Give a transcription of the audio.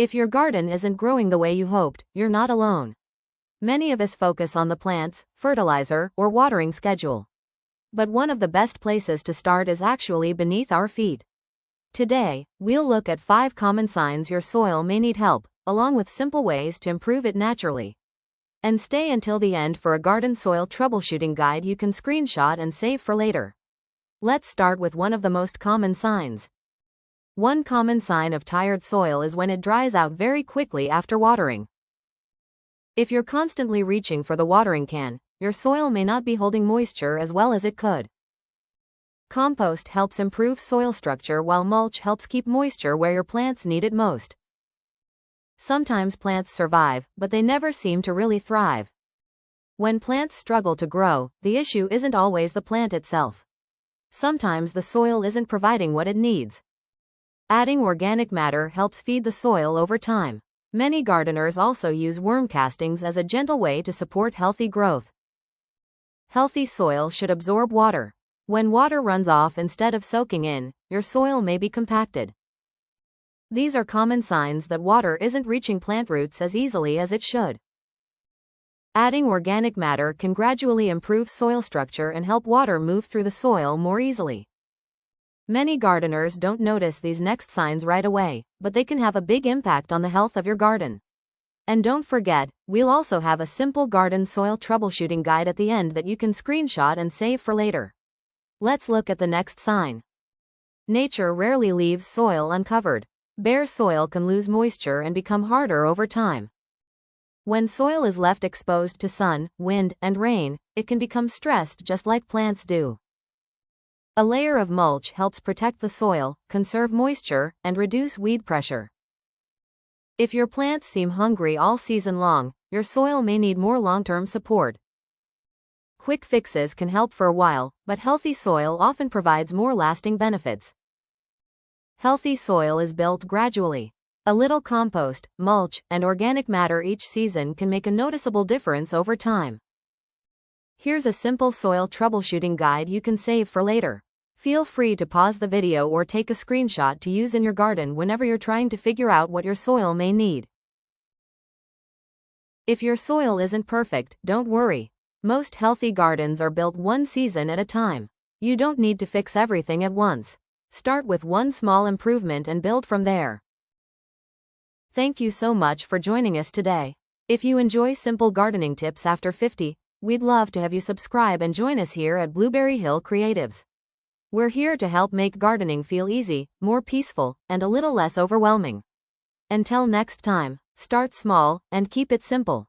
If your garden isn't growing the way you hoped, you're not alone. Many of us focus on the plants, fertilizer, or watering schedule. But one of the best places to start is actually beneath our feet. Today, we'll look at 5 common signs your soil may need help, along with simple ways to improve it naturally. And stay until the end for a garden soil troubleshooting guide you can screenshot and save for later. Let's start with one of the most common signs. One common sign of tired soil is when it dries out very quickly after watering. If you're constantly reaching for the watering can, your soil may not be holding moisture as well as it could. Compost helps improve soil structure while mulch helps keep moisture where your plants need it most. Sometimes plants survive, but they never seem to really thrive. When plants struggle to grow, the issue isn't always the plant itself. Sometimes the soil isn't providing what it needs. Adding organic matter helps feed the soil over time. Many gardeners also use worm castings as a gentle way to support healthy growth. Healthy soil should absorb water. When water runs off instead of soaking in, your soil may be compacted. These are common signs that water isn't reaching plant roots as easily as it should. Adding organic matter can gradually improve soil structure and help water move through the soil more easily. Many gardeners don't notice these next signs right away, but they can have a big impact on the health of your garden. And don't forget, we'll also have a simple garden soil troubleshooting guide at the end that you can screenshot and save for later. Let's look at the next sign. Nature rarely leaves soil uncovered. Bare soil can lose moisture and become harder over time. When soil is left exposed to sun, wind, and rain, it can become stressed just like plants do. A layer of mulch helps protect the soil, conserve moisture, and reduce weed pressure. If your plants seem hungry all season long, your soil may need more long-term support. Quick fixes can help for a while, but healthy soil often provides more lasting benefits. Healthy soil is built gradually. A little compost, mulch, and organic matter each season can make a noticeable difference over time. Here's a simple soil troubleshooting guide you can save for later. Feel free to pause the video or take a screenshot to use in your garden whenever you're trying to figure out what your soil may need. If your soil isn't perfect, don't worry. Most healthy gardens are built one season at a time. You don't need to fix everything at once. Start with one small improvement and build from there. Thank you so much for joining us today. If you enjoy simple gardening tips after 50, we'd love to have you subscribe and join us here at Blueberry Hill Creatives. We're here to help make gardening feel easy, more peaceful, and a little less overwhelming. Until next time, start small and keep it simple.